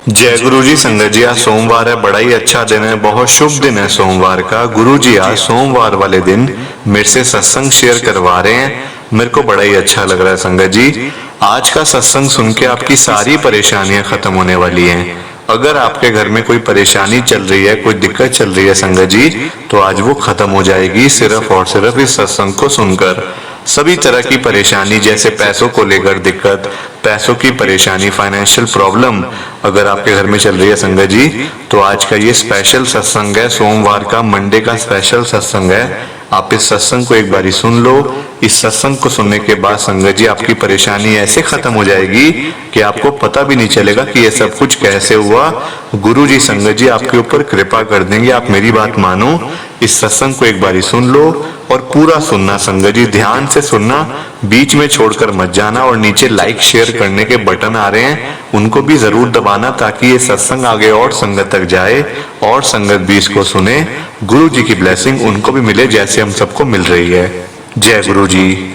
जय गुरु जी। संगत जी, आज सोमवार है, बड़ा ही अच्छा दिन है, बहुत शुभ दिन है सोमवार का। गुरु जी आज सोमवार वाले दिन मेरे से सत्संग शेयर करवा रहे हैं। मेरे को बड़ा ही अच्छा लग रहा है संगत जी। आज का सत्संग सुन के आपकी सारी परेशानियां खत्म होने वाली हैं। अगर आपके घर में कोई परेशानी चल रही है, कोई दिक्कत चल रही है संगत जी, तो आज वो खत्म हो जाएगी सिर्फ और सिर्फ इस सत्संग को सुनकर। सभी तरह की परेशानी, जैसे पैसों को लेकर दिक्कत, पैसों की परेशानी, फाइनेंशियल प्रॉब्लम अगर आपके घर में चल रही है संगत जी, तो आज का ये स्पेशल सत्संग है, सोमवार का मंडे का स्पेशल सत्संग है। आप इस सत्संग को एक बारी सुन लो। इस सत्संग को सुनने के बाद संगत जी आपकी परेशानी ऐसे खत्म हो जाएगी कि आपको पता भी नहीं चलेगा कि ये सब कुछ कैसे हुआ। गुरु जी संगत जी आपके ऊपर कृपा कर देंगे। आप मेरी बात मानो, इस सत्संग को एक बारी सुन लो और पूरा सुनना संगत जी, ध्यान से सुनना, बीच में छोड़कर मत जाना। और नीचे लाइक शेयर करने के बटन आ रहे हैं, उनको भी जरूर दबाना ताकि ये सत्संग आगे और संगत तक जाए और संगत भी इसको सुने। गुरु जी की ब्लेसिंग उनको भी मिले जैसे हम सबको मिल रही है। जय गुरु जी।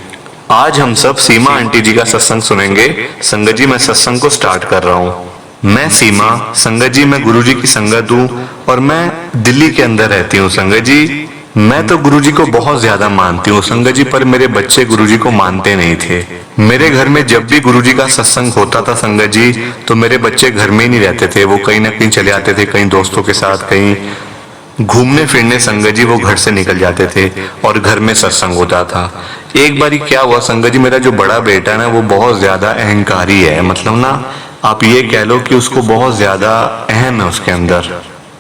आज हम सब सीमा आंटी जी का सत्संग सुनेंगे। संगत जी मैं सत्संग को स्टार्ट कर रहा हूँ। मैं सीमा, संगत जी मैं गुरु जी की संगत हूँ और मैं दिल्ली के अंदर रहती हूँ संगत जी। मैं तो गुरु जी को बहुत ज्यादा मानती हूँ संगत जी, पर मेरे बच्चे गुरु जी को मानते नहीं थे। मेरे घर में जब भी गुरु जी का सत्संग होता था संगत जी, तो मेरे बच्चे घर में ही नहीं रहते थे, वो कहीं ना कहीं चले आते थे, कहीं दोस्तों के साथ कहीं घूमने फिरने संगत जी वो घर से निकल जाते थे और घर में सत्संग होता था। एक बारी क्या हुआ संगत जी, मेरा जो बड़ा बेटा ना वो बहुत ज्यादा अहंकारी है, मतलब ना आप ये कह लो कि उसको बहुत ज्यादा अहम है उसके अंदर।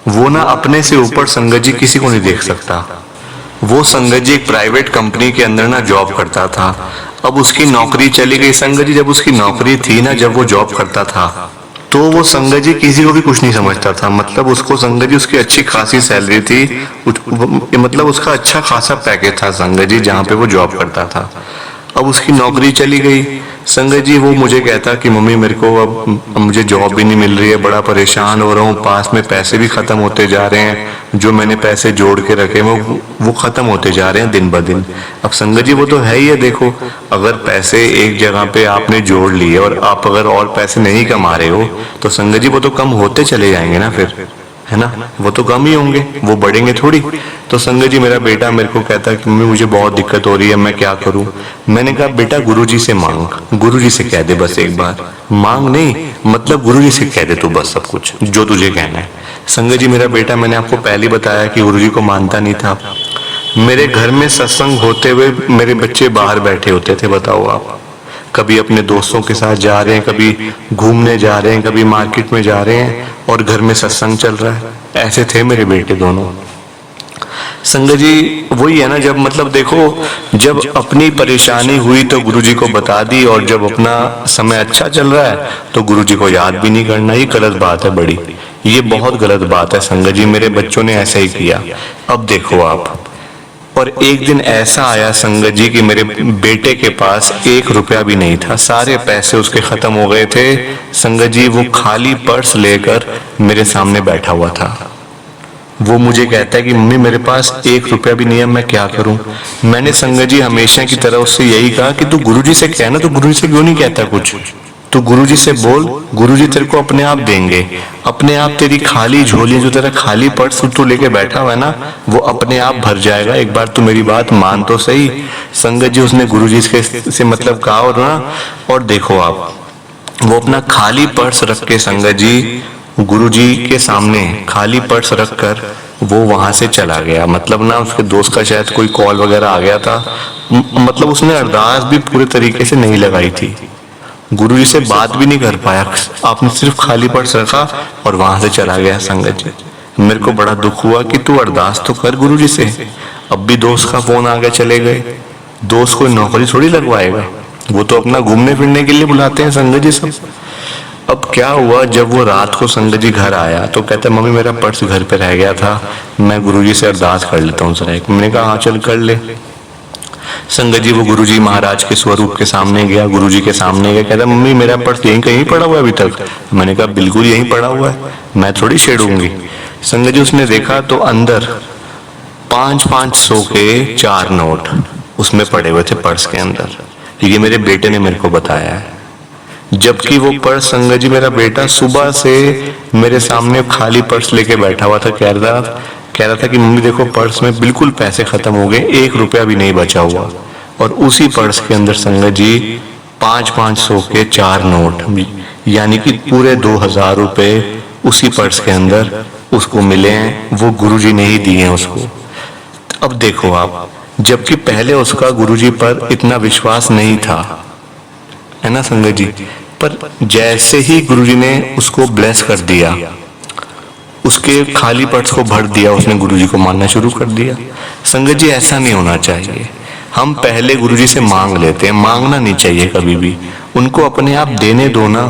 वो ना अपने से ऊपर संगत जी किसी को नहीं देख सकता। वो संगत जी एक प्राइवेट कंपनी के अंदर ना जॉब करता था। अब उसकी नौकरी चली गई संगत जी। जब उसकी नौकरी थी ना, जब वो जॉब करता था, तो वो संगत जी किसी को भी कुछ नहीं समझता था। मतलब उसको संगत जी उसकी अच्छी खासी सैलरी थी, मतलब उसका अच्छा खासा पैकेज था संगत जी जहाँ पे वो जॉब करता था। अब उसकी नौकरी चली गई संगत जी। वो मुझे कहता कि मम्मी मेरे को अब मुझे जॉब भी नहीं मिल रही है, बड़ा परेशान हो रहा हूँ, पास में पैसे भी खत्म होते जा रहे हैं, जो मैंने पैसे जोड़ के रखे वो खत्म होते जा रहे हैं दिन ब दिन। अब संगत जी वो तो है ही है, देखो अगर पैसे एक जगह पे आपने जोड़ लिए और आप अगर और पैसे नहीं कमा रहे हो तो संगत जी वो तो कम होते चले जाएंगे ना, फिर है ना, वो तो कम ही होंगे, वो बढ़ेंगे थोड़ी। तो संगत जी मेरा बेटा मेरे को कहता है कि मम्मी मुझे बहुत दिक्कत हो रही है, मैं क्या करूं। मैंने कहा बेटा गुरु जी से मांग, गुरु जी से कह दे बस एक बार, मांग नहीं मतलब गुरु जी से कह दे तू बस सब कुछ जो तुझे कहना है। संगत जी मेरा बेटा, मैंने आपको पहले बताया कि गुरु जी को मानता नहीं था। मेरे घर में सत्संग होते हुए मेरे बच्चे बाहर बैठे होते थे, बताओ आप, कभी अपने दोस्तों के साथ जा रहे हैं, कभी घूमने जा रहे हैं, कभी मार्केट में जा रहे हैं और घर में सत्संग चल रहा है। ऐसे थे मेरे बेटे दोनों। संगत जी वही है ना, जब मतलब देखो जब अपनी परेशानी हुई तो गुरु जी को बता दी, और जब अपना समय अच्छा चल रहा है तो गुरु जी को याद भी नहीं करना। ये गलत बात है बड़ी, ये बहुत गलत बात है संगत जी। मेरे बच्चों ने ऐसा ही किया। अब देखो आप, और एक दिन ऐसा आया संगत जी कि मेरे बेटे के पास 1 रुपया भी नहीं था, सारे पैसे उसके खत्म हो गए थे संगत जी। वो खाली पर्स लेकर मेरे सामने बैठा हुआ था। वो मुझे कहता है कि मम्मी मेरे पास 1 रुपया भी नहीं है, मैं क्या करूं। मैंने संगत जी हमेशा की तरह उससे यही कहा कि तू गुरुजी से कहना, तो गुरुजी से क्यों नहीं कहता कुछ, तू गुरुजी से बोल, गुरुजी तेरे को अपने आप देंगे। अपने आप तेरी खाली झोली, जो तेरा खाली पर्स तू लेके बैठा हुआ है ना, वो अपने आप भर जाएगा। एक बार तू मेरी बात मान तो सही। संगत जी उसने गुरुजी से मतलब कहा, और ना और देखो आप, वो अपना खाली पर्स रख के संगत जी गुरुजी के सामने खाली पर्स रखकर वो वहां से चला गया। मतलब ना उसके दोस्त का शायद कोई कॉल वगैरह आ गया था, मतलब उसने अरदास भी पूरे तरीके से नहीं लगाई थी, गुरुजी से बात भी नहीं कर पाया, आपने सिर्फ खाली पर्स रखा और वहां से चला गया संगत जी। मेरे को बड़ा दुख हुआ कि तू अरदास तो कर गुरुजी से। अब भी दोस्त का फोन आ गया, चले गए। दोस्त कोई नौकरी थोड़ी लगवाएगा, वो तो अपना घूमने फिरने के लिए बुलाते हैं संगत जी सब। अब क्या हुआ, जब वो रात को संगत जी घर आया तो कहता मम्मी मेरा पर्स घर पे रह गया था, मैं गुरुजी से अरदास कर लेता हूँ जरा। मैंने कहा हाँ चल कर ले। संगत जी वो गुरुजी महाराज के स्वरूप के सामने गया, गुरुजी के सामने गया, कहता मम्मी मेरा पर्स यहीं कहीं पड़ा हुआ है अभी तक। मैंने कहा बिल्कुल यहीं पड़ा हुआ है, मैं थोड़ी छेड़ूंगी। संगत जी उसने देखा तो अंदर 500-500 के 4 नोट उसमें पड़े हुए थे पर्स के अंदर। ये मेरे बेटे ने मेरे को बताया है। जबकि वो पर्स संगत जी, मेरा बेटा सुबह से मेरे सामने खाली पर्स लेके बैठा हुआ था। कह रहा था कि मम्मी देखो पर्स में बिल्कुल पैसे खत्म हो गए, 1 रुपया भी नहीं बचा हुआ। और उसी पर्स के अंदर संगत जी 500-500 के 4 नोट, यानी कि पूरे 2000 रुपए उसी पर्स के अंदर उसको मिले हैं। वो गुरुजी ने ही दिए हैं उसको। अब देखो आप, जबकि पहले उसका गुरुजी पर इतना विश्वास नहीं था, है ना संगत जी। पर जैसे ही गुरुजी ने उसको ब्लेस कर दिया, उसके खाली पर्स को भर दिया, उसने गुरुजी को मानना शुरू कर दिया। संगत जी ऐसा नहीं होना चाहिए। हम पहले गुरुजी से मांग लेते हैं, मांगना नहीं चाहिए कभी भी। उनको अपने आप देने दो ना,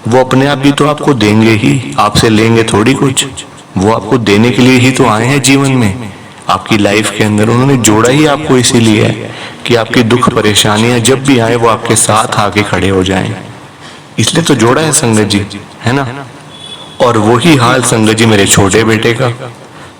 वो अपने आप भी तो आपको देंगे ही, आपसे लेंगे थोड़ी कुछ। वो आपको देने के लिए ही तो आए हैं जीवन में, आपकी लाइफ के अंदर। उन्होंने जोड़ा ही आपको इसीलिए है कि आपकी दुख परेशानियां जब भी आए वो आपके साथ आके खड़े हो जाएं। इसलिए तो जोड़ा है संगत जी, है ना। और वही हाल संगत जी मेरे छोटे बेटे का।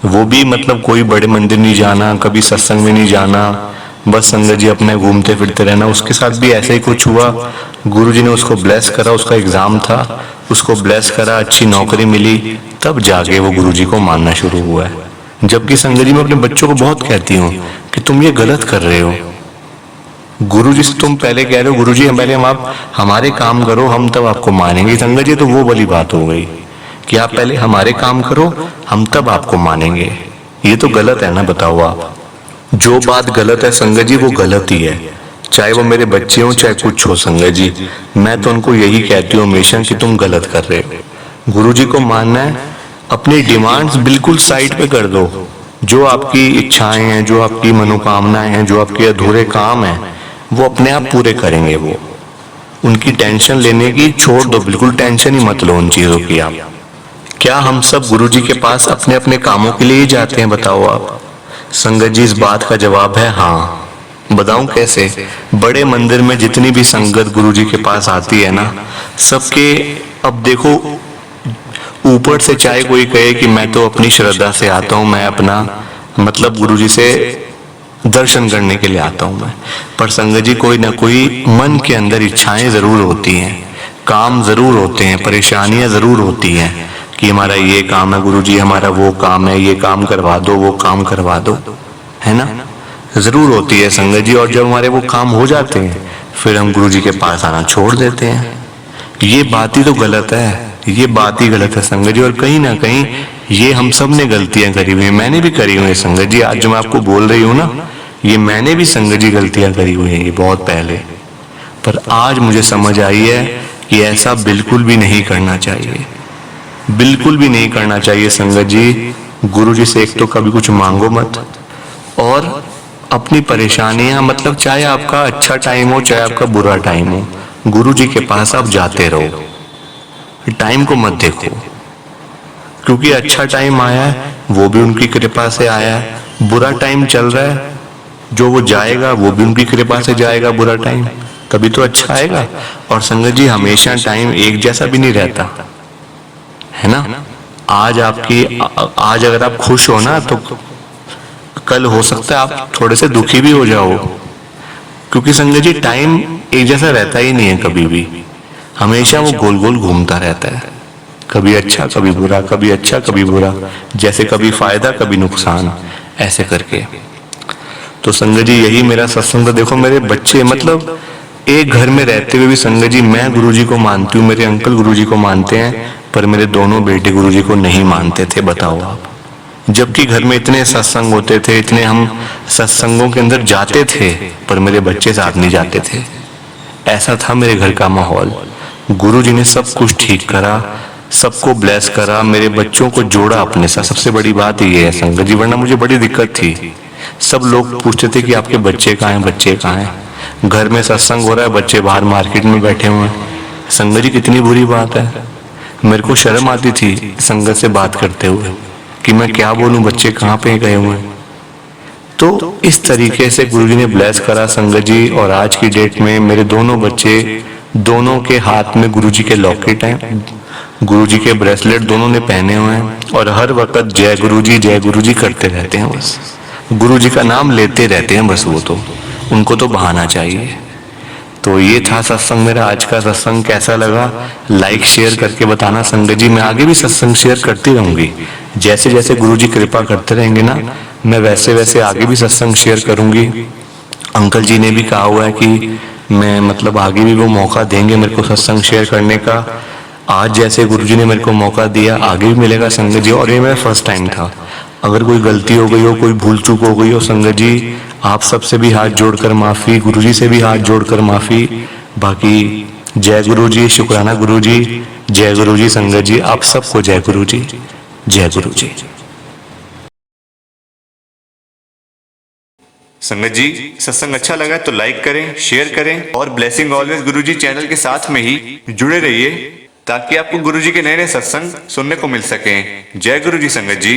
वो भी मतलब कोई बड़े मंदिर नहीं जाना, कभी सत्संग में नहीं जाना, बस संगत जी अपने घूमते फिरते रहना। उसके साथ भी ऐसा ही कुछ हुआ। गुरुजी ने उसको ब्लेस करा, उसका एग्जाम था, उसको ब्लेस करा, अच्छी नौकरी मिली, तब जाके वो गुरुजी को मानना शुरू हुआ है। जबकि संगत जी मैं अपने बच्चों को बहुत कहती हूँ कि तुम ये गलत कर रहे हो। गुरुजी से तुम पहले कह रहे हो गुरुजी पहले आप हमारे काम करो, हम तब आपको मानेंगे। संगत जी तो वो वाली बात हो गई कि आप पहले हमारे काम करो, हम तब आपको मानेंगे। ये तो गलत है ना, बताओ आप। जो बात गलत है संगत जी वो गलत ही है, चाहे वो मेरे बच्चे हो चाहे कुछ हो संगत जी। मैं तो उनको यही कहती हूँ हमेशा कि तुम गलत कर रहे हो। गुरुजी को मानना है, अपनी डिमांड्स बिल्कुल साइड पे कर दो। जो आपकी इच्छाएं हैं, जो आपकी मनोकामनाएं हैं, जो आपके अधूरे काम हैं, वो अपने आप पूरे करेंगे। वो उनकी टेंशन लेने की छोड़ दो, बिल्कुल टेंशन ही मत लो उन चीजों की आप। क्या हम सब गुरुजी के पास अपने अपने कामों के लिए ही जाते हैं, बताओ आप। संगत जी इस बात का जवाब है हाँ। बताऊं कैसे। बड़े मंदिर में जितनी भी संगत गुरुजी के पास आती है ना, सबके, अब देखो ऊपर से चाहे कोई कहे कि मैं तो अपनी श्रद्धा से आता हूं, मैं अपना मतलब गुरुजी से दर्शन करने के लिए आता हूं मैं, पर संगत जी कोई ना कोई मन के अंदर इच्छाएं जरूर होती हैं, काम जरूर होते हैं, परेशानियां जरूर होती हैं कि हमारा ये काम है गुरुजी, हमारा वो काम है, ये काम करवा दो, वो काम करवा दो, है ना, जरूर होती है संगत जी। और जब हमारे वो काम हो जाते हैं फिर हम गुरुजी के पास आना छोड़ देते हैं। ये बात ही तो गलत है, ये बात ही गलत है संगत जी। और कहीं ना कहीं ये हम सब ने गलतियां करी हुई है, मैंने भी करी हुई है संगत जी। आज जो मैं आपको बोल रही हूँ ना, ये मैंने भी संगत जी गलतियां करी हुई है ये बहुत पहले। पर आज मुझे समझ आई है कि ऐसा बिल्कुल भी नहीं करना चाहिए, बिल्कुल भी नहीं करना चाहिए संगत जी। गुरु जी से एक तो कभी कुछ मांगो मत, और अपनी परेशानियां मतलब चाहे आपका अच्छा टाइम हो चाहे आपका बुरा टाइम हो, गुरु जी के पास आप जाते रहो, टाइम को मत देखो। क्योंकि अच्छा टाइम आया है वो भी उनकी कृपा से आया है, बुरा टाइम चल रहा है जो वो जाएगा वो भी उनकी कृपा से जाएगा, बुरा टाइम तभी तो अच्छा आएगा। और संगत जी हमेशा टाइम एक जैसा भी नहीं रहता, है ना। आज अगर आप खुश हो ना तो कल हो सकता है आप थोड़े से दुखी भी हो जाओ, क्योंकि संगत जी टाइम एक जैसा रहता ही नहीं है कभी भी, हमेशा वो गोल गोल घूमता रहता है, कभी अच्छा कभी बुरा, कभी अच्छा कभी बुरा, जैसे कभी फायदा कभी नुकसान, ऐसे करके। तो संगत जी यही मेरा सत्संग। देखो मेरे बच्चे मतलब एक घर में रहते हुए भी संगत जी मैं गुरुजी को मानती हूँ, मेरे अंकल गुरुजी को मानते हैं, पर मेरे दोनों बेटे गुरुजी को नहीं मानते थे, बताओ आप। जबकि घर में इतने सत्संग होते थे, इतने हम सत्संगों के अंदर जाते थे, पर मेरे बच्चे साथ नहीं जाते थे। ऐसा था मेरे घर का माहौल। गुरुजी ने सब कुछ ठीक करा, सबको ब्लेस करा, मेरे बच्चों को जोड़ा अपने साथ। सबसे बड़ी बात ये है संगत जी, वरना मुझे बड़ी दिक्कत थी। सब लोग पूछते थे कि आपके बच्चे कहाँ हैं, बच्चे कहाँ हैं। घर में सत्संग हो रहा है, बच्चे बाहर मार्केट में बैठे हुए हैं। संगत जी कितनी बुरी बात है। मेरे को शर्म आती थी संगत से बात करते हुए कि मैं क्या बोलूं, बच्चे कहाँ पे गए हुए हैं। तो इस तरीके से गुरुजी ने ब्लेस करा संगत जी। और आज की डेट में मेरे दोनों बच्चे, दोनों के हाथ में गुरुजी के लॉकेट हैं, गुरुजी के ब्रेसलेट दोनों ने पहने हुए हैं, और हर वक्त जय गुरुजी करते रहते हैं। बस गुरुजी का नाम लेते रहते हैं बस, वो तो उनको तो बहाना चाहिए। तो ये था सत्संग मेरा आज का। सत्संग कैसा लगा लाइक शेयर करके बताना संगत जी। मैं आगे भी सत्संग शेयर करती रहूंगी, जैसे जैसे गुरुजी कृपा करते रहेंगे ना, मैं वैसे वैसे आगे भी सत्संग शेयर करूंगी। अंकल जी ने भी कहा हुआ है कि मैं मतलब आगे भी वो मौका देंगे मेरे को सत्संग शेयर करने का। आज जैसे गुरुजी ने मेरे को मौका दिया, आगे भी मिलेगा संगत जी। और ये मेरा फर्स्ट टाइम था, अगर कोई गलती हो गई हो, कोई भूल चूक हो गई हो संगत जी, आप सबसे भी हाथ जोड़कर माफी, गुरुजी से भी हाथ जोड़कर माफी। बाकी जय गुरु जी, शुक्राना गुरु जी, जय गुरु जी संगत जी, आप सबको जय गुरु जी, जय गुरु जी। संगत जी सत्संग अच्छा लगा तो लाइक करें, शेयर करें और ब्लेसिंग ऑलवेज गुरुजी चैनल के साथ में ही जुड़े रहिए, ताकि आपको गुरुजी के नए नए सत्संग सुनने को मिल सकें। जय गुरु जी संगत जी।